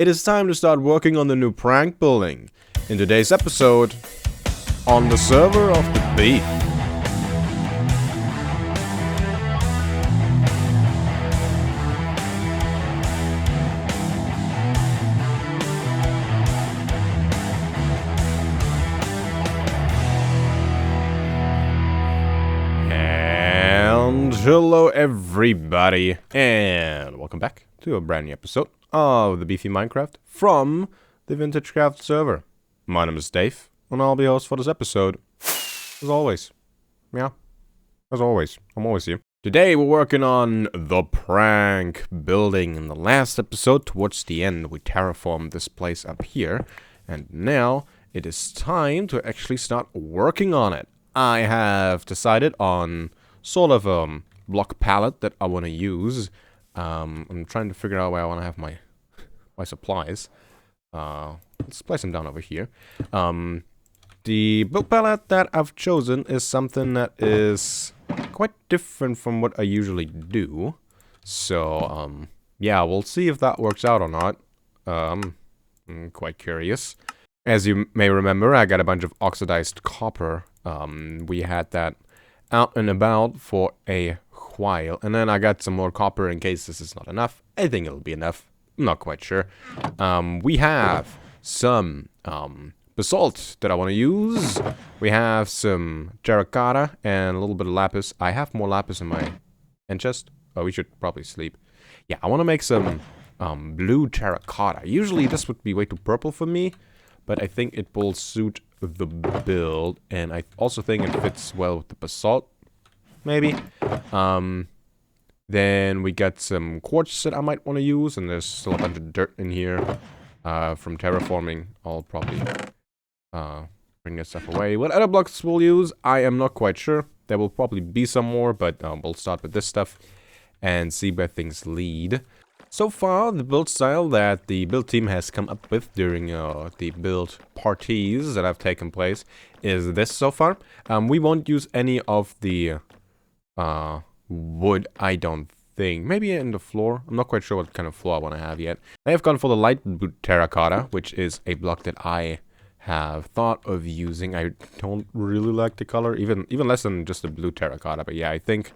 it is time to start working on the new prank building. In today's episode, on the server of the Beef. And hello everybody, and welcome back to a brand new episode of the Beefy Minecraft from the VintageCraft server. My name is Dave, and I'll be your host for this episode. As always. Yeah. As always. I'm always here. Today we're working on the prank building. In the last episode, towards the end, we terraformed this place up here. And now it is time to actually start working on it. I have decided on sort of a block palette that I want to use. I'm trying to figure out where I want to have my supplies. Let's place them down over here. The build palette that I've chosen is something that is quite different from what I usually do. So, yeah, we'll see if that works out or not. I'm quite curious. As you may remember, I got a bunch of oxidized copper. We had that out and about for a while. And then I got some more copper in case this is not enough. I think it'll be enough. I'm not quite sure. We have some basalt that I want to use. We have some terracotta and a little bit of lapis. I have more lapis in my end chest. Oh, we should probably sleep. Yeah, I want to make some blue terracotta. Usually this would be way too purple for me, but I think it will suit the build, and I also think it fits well with the basalt, maybe. Then we got some quartz that I might want to use, and there's still a bunch of dirt in here from terraforming. I'll probably bring that stuff away. What other blocks we'll use, I am not quite sure. There will probably be some more, but we'll start with this stuff and see where things lead. So far, the build style that the build team has come up with during the build parties that have taken place is this so far. We won't use any of the wood, I don't think. Maybe in the floor. I'm not quite sure what kind of floor I want to have yet. I have gone for the light blue terracotta, which is a block that I have thought of using. I don't really like the color, even less than just the blue terracotta. But yeah, I think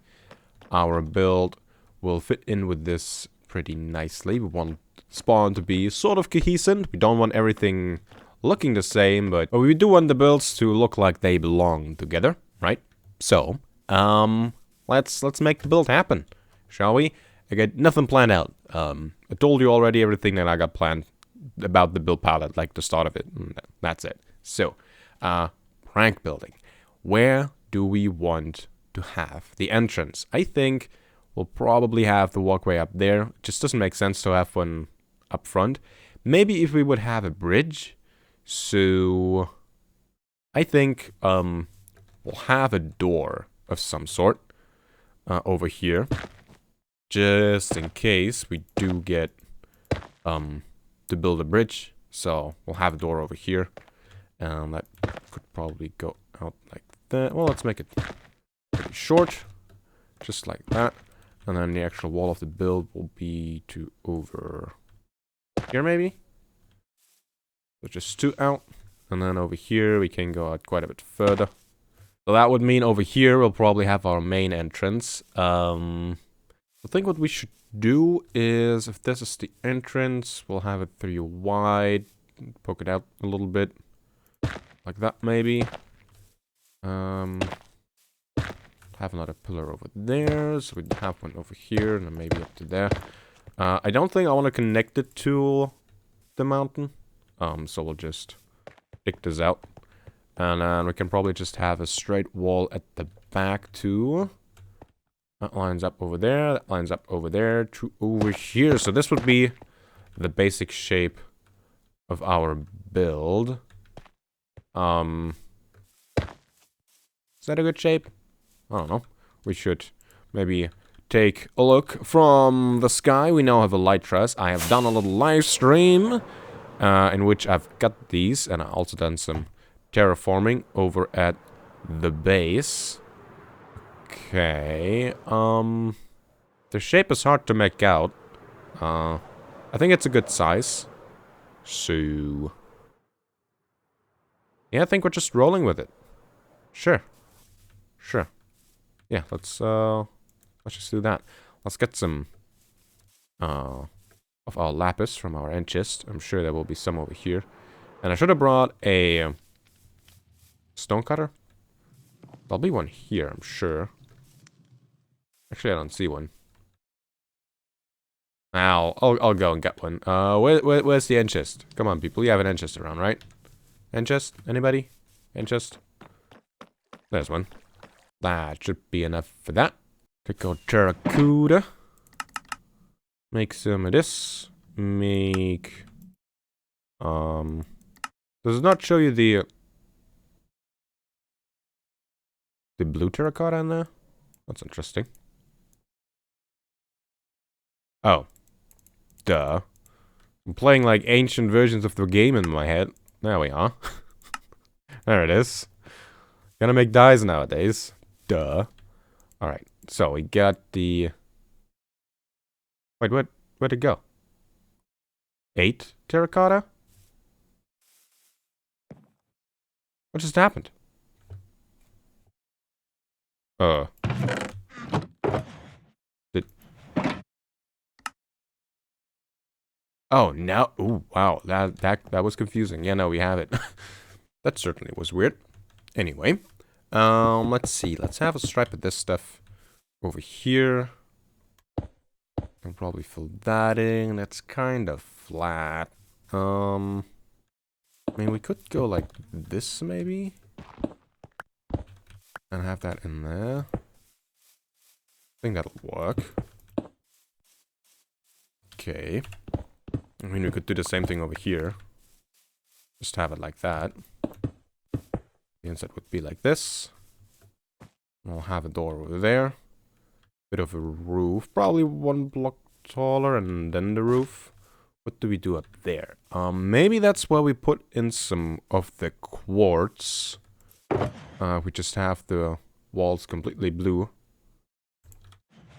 our build will fit in with this pretty nicely. We want spawn to be sort of cohesive. We don't want everything looking the same, but we do want the builds to look like they belong together, right? So, let's make the build happen, shall we? I got nothing planned out. I told you already everything that I got planned about the build palette, like the start of it. That's it. So, prank building. Where do we want to have the entrance? I think we'll probably have the walkway up there. It just doesn't make sense to have one up front. Maybe if we would have a bridge. So I think we'll have a door of some sort over here. Just in case we do get to build a bridge. So we'll have a door over here. And that could probably go out like that. Well, let's make it pretty short. Just like that. And then the actual wall of the build will be to over here, maybe. So just two out. And then over here, we can go out quite a bit further. So that would mean over here, we'll probably have our main entrance. I think what we should do is, if this is the entrance, we'll have it 3 wide. Poke it out a little bit. Like that, maybe. Have another pillar over there, so we have one over here, and then maybe up to there. I don't think I want to connect it to the mountain, so we'll just pick this out. And then we can probably just have a straight wall at the back too. That lines up over there, that lines up over there, to over here. So this would be the basic shape of our build. Is that a good shape? I don't know. We should maybe take a look from the sky. We now have a light truss. I have done a little live stream in which I've got these, and I've also done some terraforming over at the base. Okay. The shape is hard to make out. I think it's a good size. So yeah, I think we're just rolling with it. Sure. Sure. Yeah, let's just do that. Let's get some of our lapis from our end chest. I'm sure there will be some over here. And I should have brought a stonecutter. There'll be one here, I'm sure. Actually, I don't see one. I'll go and get one. Where's the end chest? Come on, people. You have an end chest around, right? End chest? Anybody? End chest? There's one. That should be enough for that. Take out terracotta. Make some of this. Make... Does it not show you the blue terracotta in there? That's interesting. Oh. Duh. I'm playing like ancient versions of the game in my head. There we are. There it is. Gonna make dyes nowadays. Duh. Alright, so we got the... Wait, where'd it go? 8 terracotta? What just happened? Did... Oh, no. Ooh, wow. That was confusing. Yeah, no, we have it. That certainly was weird. Anyway. Let's see. Let's have a stripe of this stuff over here. Can probably fill that in. That's kind of flat. I mean, we could go like this, maybe? And have that in there. I think that'll work. Okay. I mean, we could do the same thing over here. Just have it like that. The inside would be like this. I'll have a door over there. Bit of a roof. Probably 1 block taller, and then the roof. What do we do up there? Maybe that's where we put in some of the quartz. We just have the walls completely blue.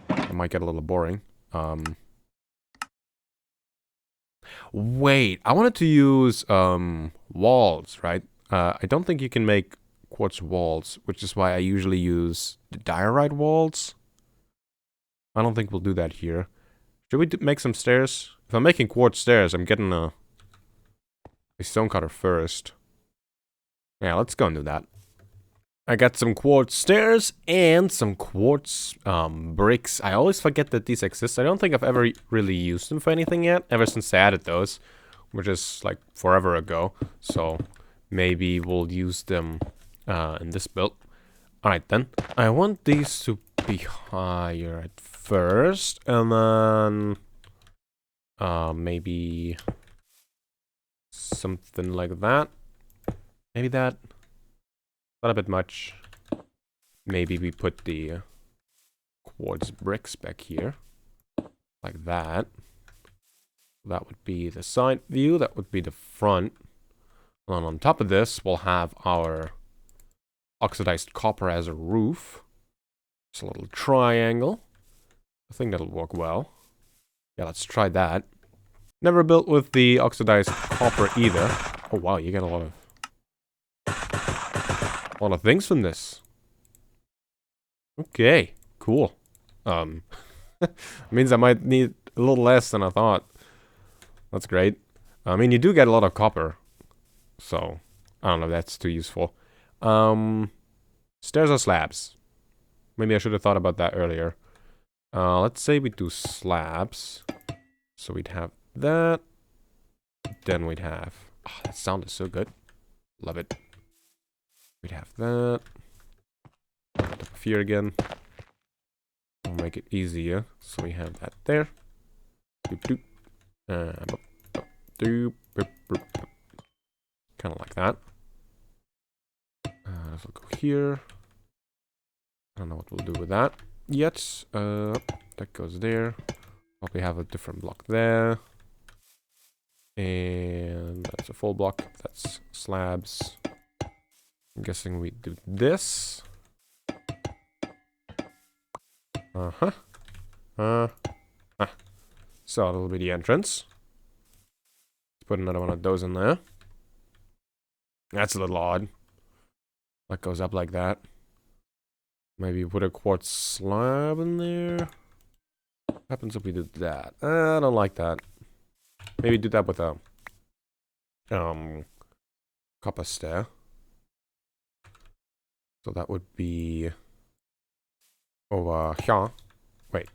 It might get a little boring. Wait, I wanted to use walls, right? I don't think you can make quartz walls, which is why I usually use the diorite walls. I don't think we'll do that here. Should we make some stairs? If I'm making quartz stairs, I'm getting a stonecutter first. Yeah, let's go and do that. I got some quartz stairs and some quartz bricks. I always forget that these exist. I don't think I've ever really used them for anything yet, ever since I added those, which is like forever ago. So maybe we'll use them in this build. Alright then. I want these to be higher at first, and then maybe something like that. Maybe that. Not a bit much. Maybe we put the quartz bricks back here. Like that. That would be the side view. That would be the front. And on top of this, we'll have our oxidized copper as a roof. Just a little triangle. I think that'll work well. Yeah, let's try that. Never built with the oxidized copper either. Oh wow, you get a lot of things from this. Okay, cool. Means I might need a little less than I thought. That's great. I mean, you do get a lot of copper. So, I don't know if that's too useful. Stairs or slabs? Maybe I should have thought about that earlier. Let's say we do slabs. So we'd have that. Then we'd have... Oh, that sound is so good. Love it. We'd have that. Put it up here again. We'll make it easier. So we have that there. Doop, doop. Doop, boop, boop. Kind of like that. This will go here. I don't know what we'll do with that yet. That goes there. Probably have a different block there. And that's a full block. That's slabs. I'm guessing we do this. So that'll be the entrance. Put another one of those in there. That's a little odd. That goes up like that. Maybe put a quartz slab in there. What happens if we do that? I don't like that. Maybe do that with a copper stair. So that would be over here. Wait,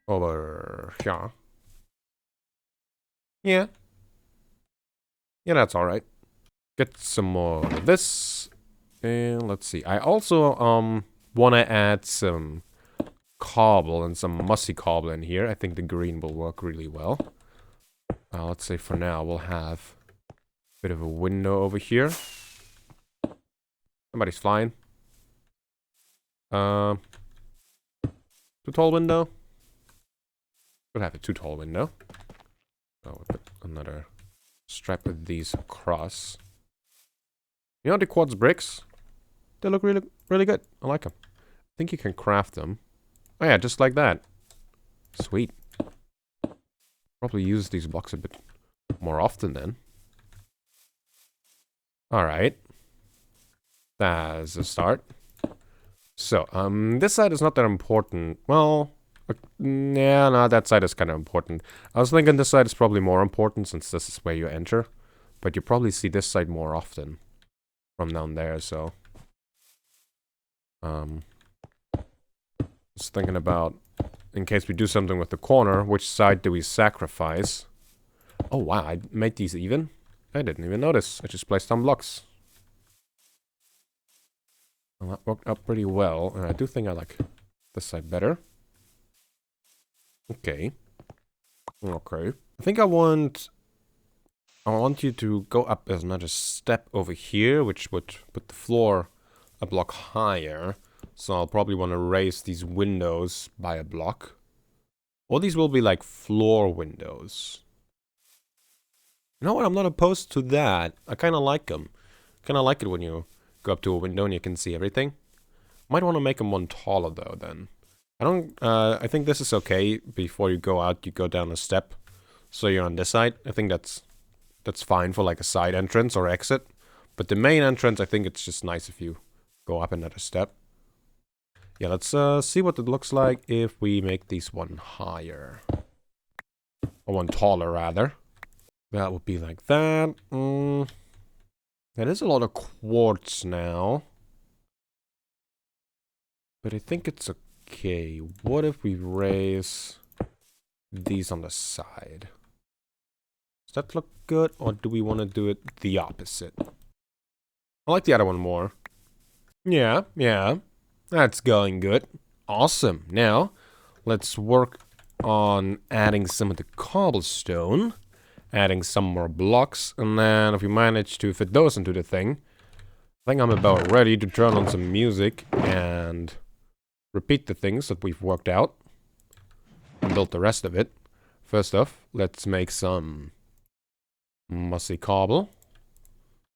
over here. Yeah. Yeah, that's alright. Get some more of this. And let's see. I also want to add some cobble and some mossy cobble in here. I think the green will work really well. Let's say for now we'll have a bit of a window over here. Somebody's flying. Too tall window. Could have a too tall window. So we'll put another strap of these across. You know the quartz bricks? They look really, really good. I like them. I think you can craft them. Oh yeah, just like that. Sweet. Probably use these blocks a bit more often then. Alright. That's a start. So, this side is not that important. Well, yeah, no, that side is kind of important. I was thinking this side is probably more important since this is where you enter. But you probably see this side more often from down there, so. Just thinking about, in case we do something with the corner, which side do we sacrifice? Oh wow, I made these even? I didn't even notice. I just placed some blocks. Well, that worked out pretty well, and I do think I like this side better. Okay. Okay. I think I want you to go up as another step over here, which would put the floor a block higher. So I'll probably want to raise these windows by a block. Or these will be like floor windows. You know what? I'm not opposed to that. I kind of like them. Kind of like it when you go up to a window and you can see everything. Might want to make them one taller though then. I think this is okay. Before you go out, you go down a step. So you're on this side. I think that's fine for like a side entrance or exit. But the main entrance, I think it's just nice if you go up another step. Yeah, let's see what it looks like if we make these one higher. Or one taller, rather. That would be like that. That is a lot of quartz now. But I think it's okay. What if we raise these on the side? Does that look good? Or do we want to do it the opposite? I like the other one more. Yeah, yeah. That's going good. Awesome. Now, let's work on adding some of the cobblestone. Adding some more blocks. And then if we manage to fit those into the thing, I think I'm about ready to turn on some music and repeat the things that we've worked out. And build the rest of it. First off, let's make some mossy cobble.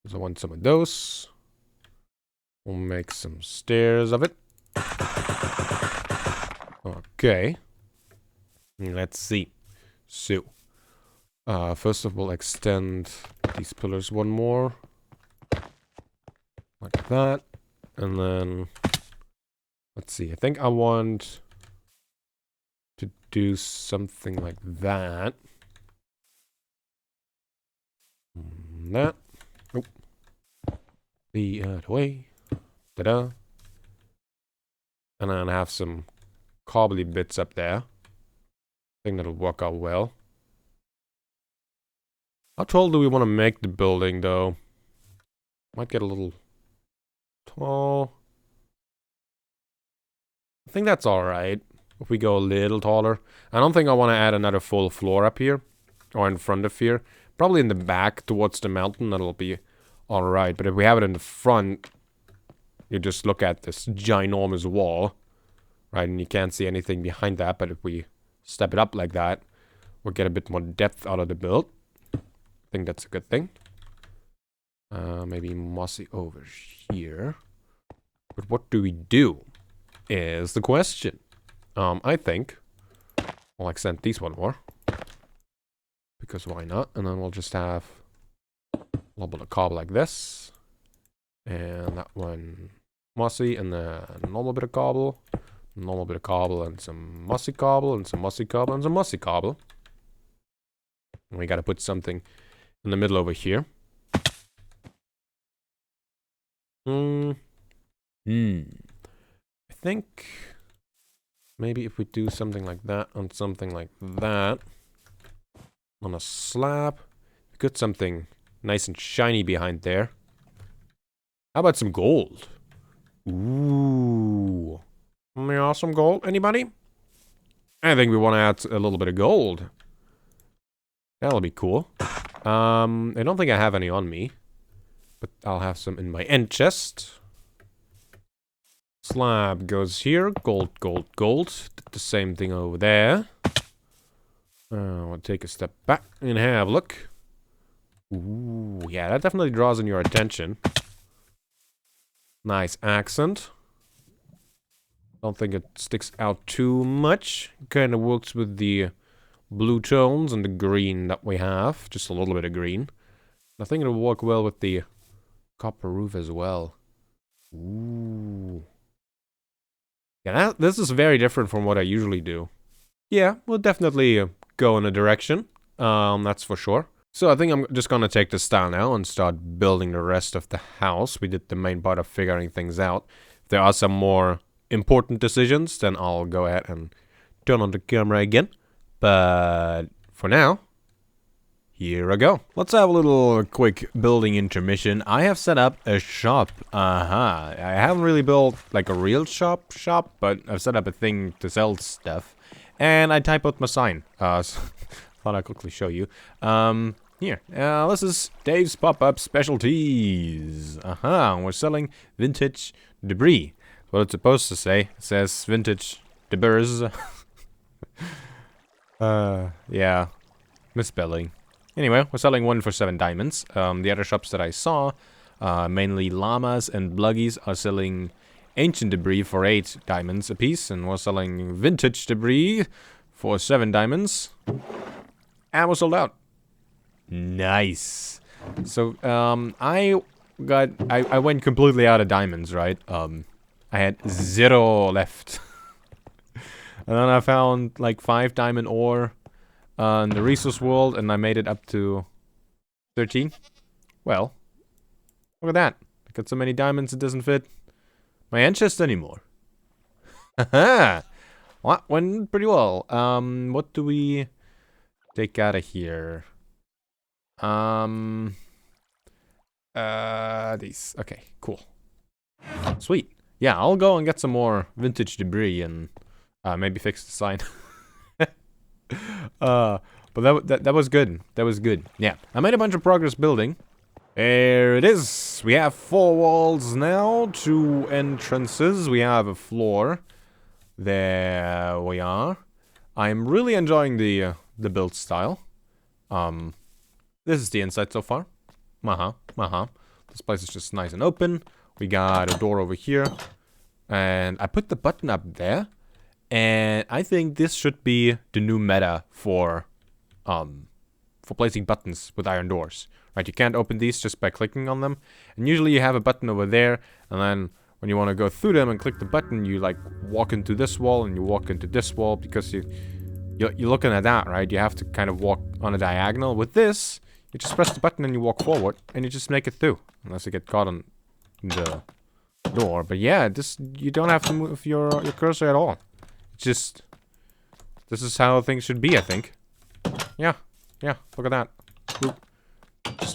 So I want some of those. We'll make some stairs of it. Okay. Let's see. So, first of all, extend these pillars one more. Like that. And then, let's see. I think I want to do something like that. That. Oh. The other way. Ta-da. And then have some cobbly bits up there. I think that'll work out well. How tall do we want to make the building, though? Might get a little tall. I think that's alright. If we go a little taller. I don't think I want to add another full floor up here. Or in front of here. Probably in the back towards the mountain. That'll be alright. But if we have it in the front, you just look at this ginormous wall. Right, and you can't see anything behind that. But if we step it up like that, we'll get a bit more depth out of the build. I think that's a good thing. Maybe mossy over here. But what do we do is the question. I think I'll extend these one more. because why not? And then we'll just have a little bit of cobble like this. And that one mossy, and then a normal bit of cobble. Normal bit of cobble, and some mossy cobble, and some mossy cobble, and some mossy cobble. And we gotta put something in the middle over here. I think maybe if we do something like that on something like that on a slab, we got something nice and shiny behind there. How about some gold? Ooh. Yeah, some gold. Anybody? I think we want to add a little bit of gold. That'll be cool. I don't think I have any on me, but I'll have some in my end chest. Slab goes here. Gold, gold, gold. Did the same thing over there. I'll take a step back and have a look. Ooh, yeah, that definitely draws in your attention. Nice accent. Don't think it sticks out too much. Kind of works with the blue tones and the green that we have. Just a little bit of green. I think it'll work well with the copper roof as well. Ooh. Yeah, this is very different from what I usually do. Yeah, we'll definitely go in a direction. That's for sure. So I think I'm just gonna take this style now and start building the rest of the house. We did the main part of figuring things out. If there are some more important decisions, then I'll go ahead and turn on the camera again. But for now, here I go. Let's have a little quick building intermission. I have set up a shop. I haven't really built like a real shop, but I've set up a thing to sell stuff. And I type out my sign. So thought I'd quickly show you. Here. This is Dave's Pop-Up Specialties. We're selling vintage debris. What it's supposed to say. It says vintage debris. Yeah. Misspelling. Anyway, we're selling 1 for 7 diamonds. The other shops that I saw, mainly llamas and bluggies, are selling ancient debris for 8 diamonds a piece. And we're selling vintage debris for 7 diamonds. And we're sold out. Nice. So, I went completely out of diamonds, right? I had 0 left. And then I found like 5 diamond ore in the resource world, and I made it up to 13. Well, look at that. I got so many diamonds it doesn't fit my end chest anymore. Haha. Well, went pretty well. What do we take out of here? These. Okay, cool. Sweet. Yeah, I'll go and get some more vintage debris and maybe fix the sign. But that was good. That was good. Yeah, I made a bunch of progress building. There it is. We have 4 walls now, 2 entrances. We have a floor. There we are. I'm really enjoying the build style. This is the inside so far. This place is just nice and open. We got a door over here. And I put the button up there. And I think this should be the new meta for placing buttons with iron doors. Right, you can't open these just by clicking on them. And usually you have a button over there, and then when you want to go through them and click the button, you like walk into this wall and you walk into this wall because you're looking at that, right? You have to kind of walk on a diagonal. With this, you just press the button and you walk forward, and you just make it through, unless you get caught on the door. But yeah, you don't have to move your cursor at all. It's just, this is how things should be, I think. Yeah, look at that. Boop.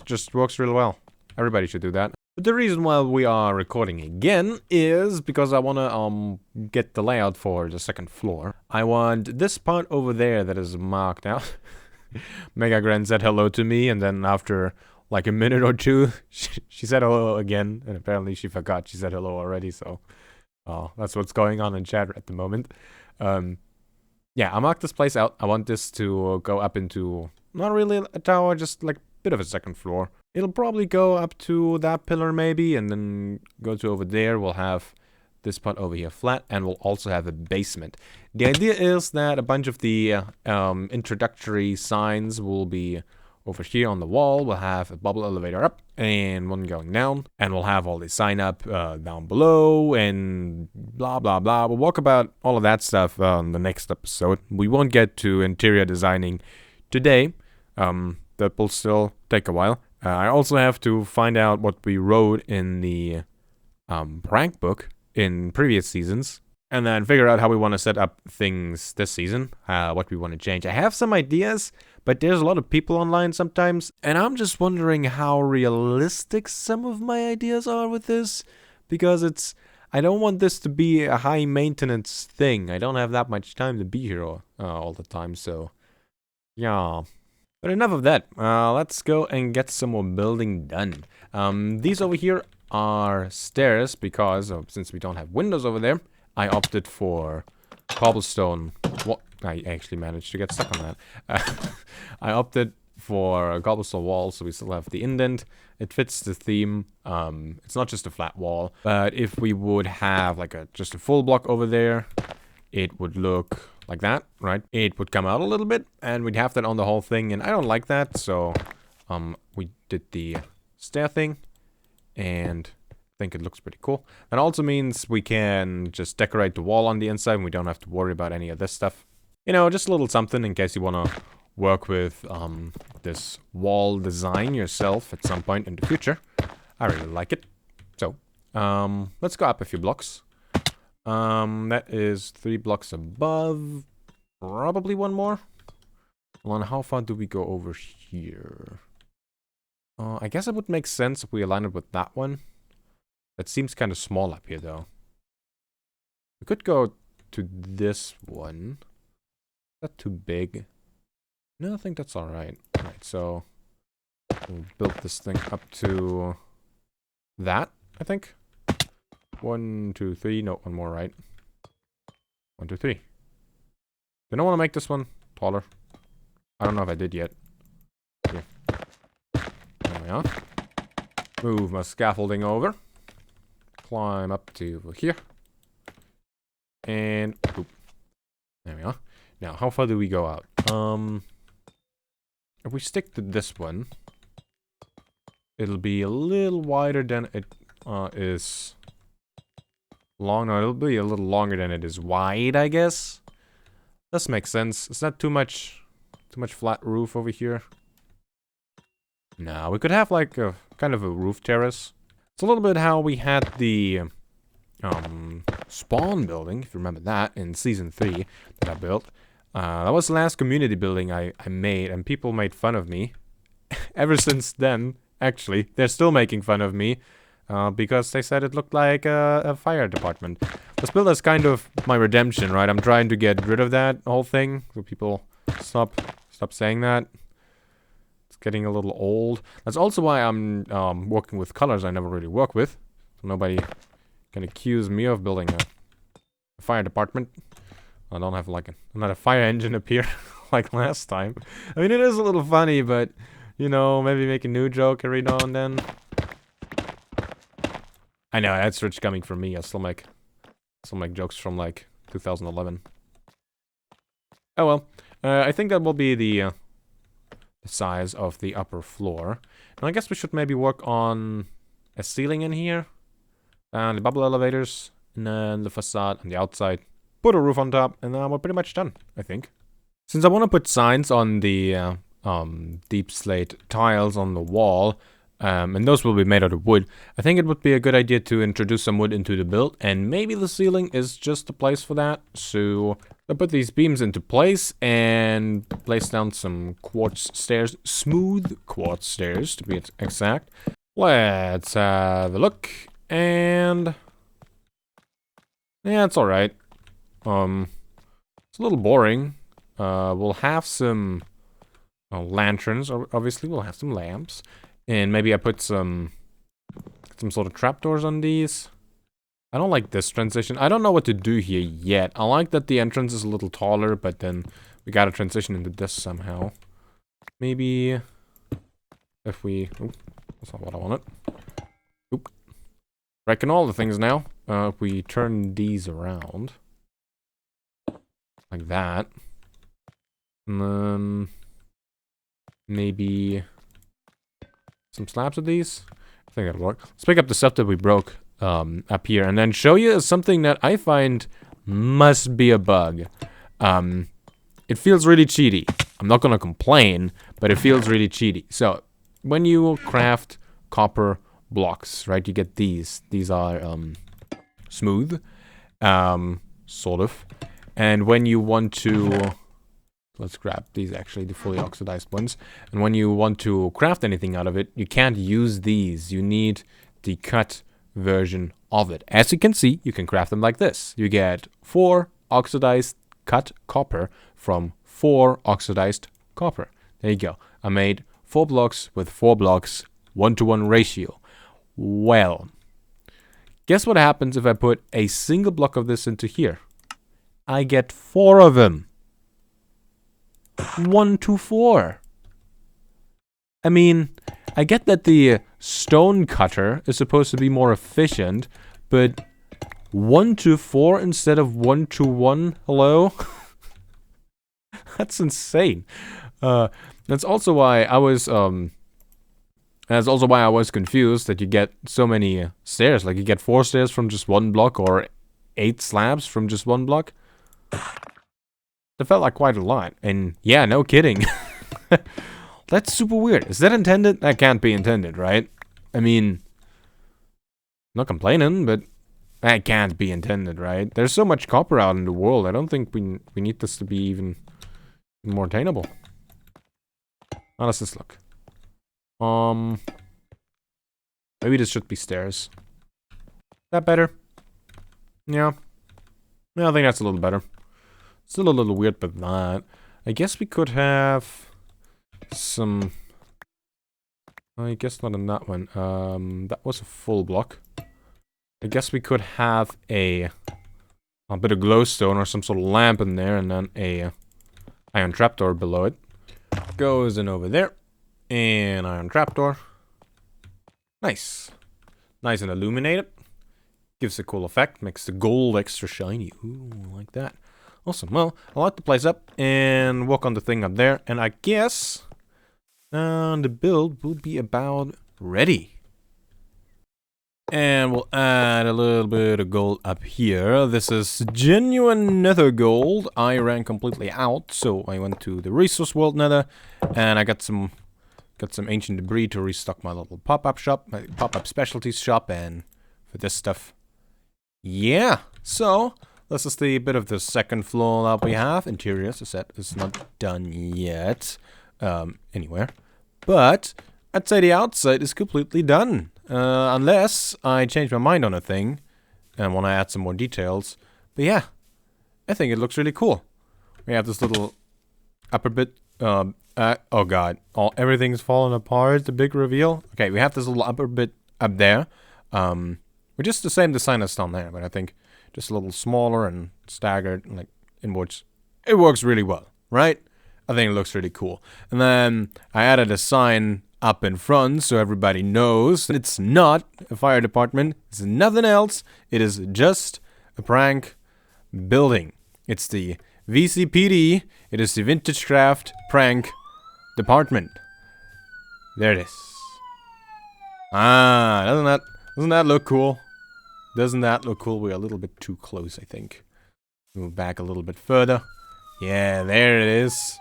Just works really well. Everybody should do that. But the reason why we are recording again is because I want to get the layout for the second floor. I want this part over there that is marked out. Mega Grand said hello to me, and then after like a minute or two, she said hello again, and apparently she forgot she said hello already, so that's what's going on in chat at the moment. Yeah, I marked this place out. I want this to go up into, not really a tower, just like a bit of a second floor. It'll probably go up to that pillar maybe, and then go to over there. We'll have this part over here flat, and we'll also have a basement. The idea is that a bunch of the introductory signs will be over here on the wall. We'll have a bubble elevator up and one going down, and we'll have all the sign up down below and blah blah blah. We'll walk about all of that stuff on the next episode. We won't get to interior designing today. That will still take a while. I also have to find out what we wrote in the prank book in previous seasons, and then figure out how we want to set up things this season, what we want to change. I have some ideas, but there's a lot of people online sometimes, and I'm just wondering how realistic some of my ideas are with this, because I don't want this to be a high maintenance thing. I don't have that much time to be here all the time, so yeah. But enough of that. Let's go and get some more building done. These over here are stairs because since we don't have windows over there, I opted for cobblestone. What? I actually managed to get stuck on that. I opted for a cobblestone wall, so we still have the indent. It fits the theme. It's not just a flat wall, but if we would have like just a full block over there, it would look like that, right? It would come out a little bit, and we'd have that on the whole thing, and I don't like that, so we did the stair thing, and I think it looks pretty cool. That also means we can just decorate the wall on the inside, and we don't have to worry about any of this stuff. You know, just a little something in case you want to work with this wall design yourself at some point in the future. I really like it. So, let's go up a few blocks. That is 3 blocks above. Probably one more. Well, how far do we go over here? I guess it would make sense if we align it with that one. That seems kind of small up here, though. We could go to this one. Is that too big? No, I think that's alright. Alright, so we'll build this thing up to that, I think. 1, 2, 3. No, one more, right? 1, 2, 3. Did I want to make this one taller? I don't know if I did yet. Here. There we are. Move my scaffolding over. Climb up to over here. And oop. There we are. Now, how far do we go out? If we stick to this one, it'll be a little wider than it is long. No, it'll be a little longer than it is wide, I guess. This makes sense. It's not too much flat roof over here. No, we could have like a kind of a roof terrace. It's a little bit how we had the spawn building, if you remember that, in season 3 that I built. That was the last community building I made, and people made fun of me. Ever since then, actually, they're still making fun of me. Because they said it looked like a fire department. This build is kind of my redemption, right? I'm trying to get rid of that whole thing, so people stop saying that. It's getting a little old. That's also why I'm working with colors I never really work with. So nobody can accuse me of building a fire department. I don't have like another fire engine appear like last time. I mean, it is a little funny, but you know, maybe make a new joke every now and then. I know, that's rich coming from me. I still make jokes from like 2011. Oh well. I think that will be the size of the upper floor. And I guess we should maybe work on a ceiling in here. And the bubble elevators. And then the facade on the outside. Put a roof on top. And then we're pretty much done, I think. Since I want to put signs on the deep slate tiles on the wall, and those will be made out of wood, I think it would be a good idea to introduce some wood into the build, and maybe the ceiling is just the place for that. So I'll put these beams into place and place down some quartz stairs, smooth quartz stairs to be exact. Let's have a look, and yeah, it's alright. It's a little boring. We'll have some lanterns, obviously we'll have some lamps. And maybe I put some sort of trapdoors on these. I don't like this transition. I don't know what to do here yet. I like that the entrance is a little taller, but then we gotta transition into this somehow. Maybe if we... Oh, that's not what I wanted. Oop. Reckon all the things now. if we turn these around like that, and then maybe some slabs of these. I think that'll work. Let's pick up the stuff that we broke up here, and then show you something that I find must be a bug. It feels really cheaty. I'm not gonna complain, but it feels really cheaty. So when you craft copper blocks, right, you get these. These are smooth, sort of. And when you want to, let's grab these actually, the fully oxidized ones. And when you want to craft anything out of it, you can't use these. You need the cut version of it. As you can see, you can craft them like this. You get 4 oxidized cut copper from 4 oxidized copper. There you go. I made 4 blocks with 4 blocks, 1-to-1 ratio. Well, guess what happens if I put a single block of this into here? I get 4 of them. 1-to-4. I mean, I get that the stone cutter is supposed to be more efficient, but 1-to-4 instead of 1-to-1, hello? That's insane. That's also why I was confused that you get so many stairs. Like you get 4 stairs from just 1 block, or 8 slabs from just 1 block. That felt like quite a lot. And yeah, no kidding. That's super weird. Is that intended? That can't be intended, right? I mean, not complaining, but that can't be intended, right? There's so much copper out in the world. I don't think we need this to be even more attainable. How does this look? Maybe this should be stairs. Is that better? Yeah. Yeah, I think that's a little better. Still a little weird, but not. I guess we could have some... I guess not in that one. That was a full block. I guess we could have a bit of glowstone or some sort of lamp in there, and then a iron trapdoor below it. Goes in over there. And iron trapdoor. Nice. Nice and illuminated. Gives a cool effect. Makes the gold extra shiny. Ooh, like that. Awesome. Well, I'll light the place up and walk on the thing up there. And I guess the build will be about ready. And we'll add a little bit of gold up here. This is genuine nether gold. I ran completely out, so I went to the resource world nether, and I got some ancient debris to restock my little pop-up shop, my pop-up specialties shop, and for this stuff. Yeah, so this is the bit of the second floor that we have. Interior, as I said, is not done yet anywhere, but I'd say the outside is completely done. Unless I change my mind on a thing and want to add some more details. But yeah, I think it looks really cool. We have this little upper bit. Oh god, everything's falling apart. The big reveal. Okay, we have this little upper bit up there. We're just the same design as down there, but I think just a little smaller and staggered, like inwards. It works really well, right? I think it looks really cool. And then I added a sign up in front so everybody knows that it's not a fire department. It's nothing else. It is just a prank building. It's the VCPD. It is the VintageCraft prank department. There it is. Ah, doesn't that look cool? Doesn't that look cool? We're a little bit too close, I think. Move back a little bit further. Yeah, there it is.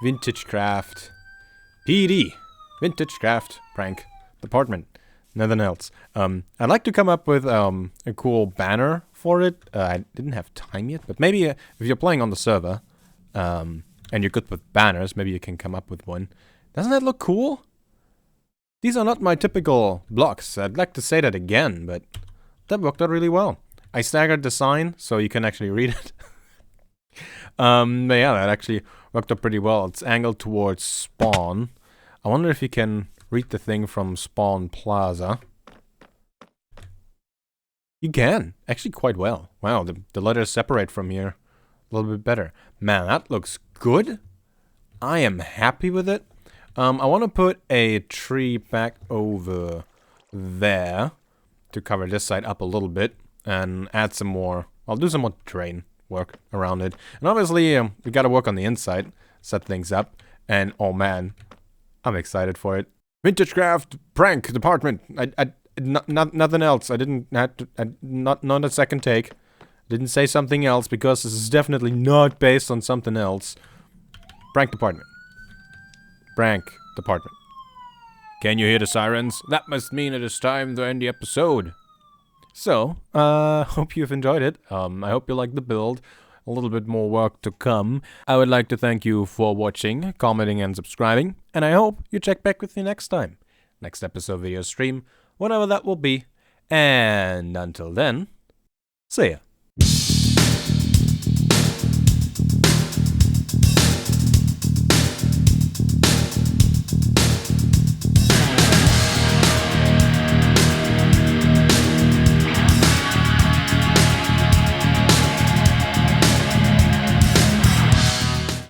VintageCraft PD. VintageCraft prank department. Nothing else. I'd like to come up with a cool banner for it. I didn't have time yet, but maybe if you're playing on the server and you're good with banners, maybe you can come up with one. Doesn't that look cool? These are not my typical blocks. I'd like to say that again, but that worked out really well. I staggered the sign so you can actually read it. But yeah, that actually worked out pretty well. It's angled towards spawn. I wonder if you can read the thing from Spawn Plaza. You can, actually quite well. Wow, the letters separate from here a little bit better. Man, that looks good. I am happy with it. I want to put a tree back over there to cover this side up a little bit. and add some more. I'll do some more terrain work around it. And obviously, we gotta work on the inside, set things up. And oh man, I'm excited for it. VintageCraft prank department. Nothing else. I didn't have to. Not a second take. Didn't say something else because this is definitely not based on something else. Prank department. Prank department. Can you hear the sirens? That must mean it is time to end the episode. So, hope you've enjoyed it. I hope you liked the build. A little bit more work to come. I would like to thank you for watching, commenting, and subscribing. And I hope you check back with me next time. Next episode video stream, whenever that will be. And until then, see ya.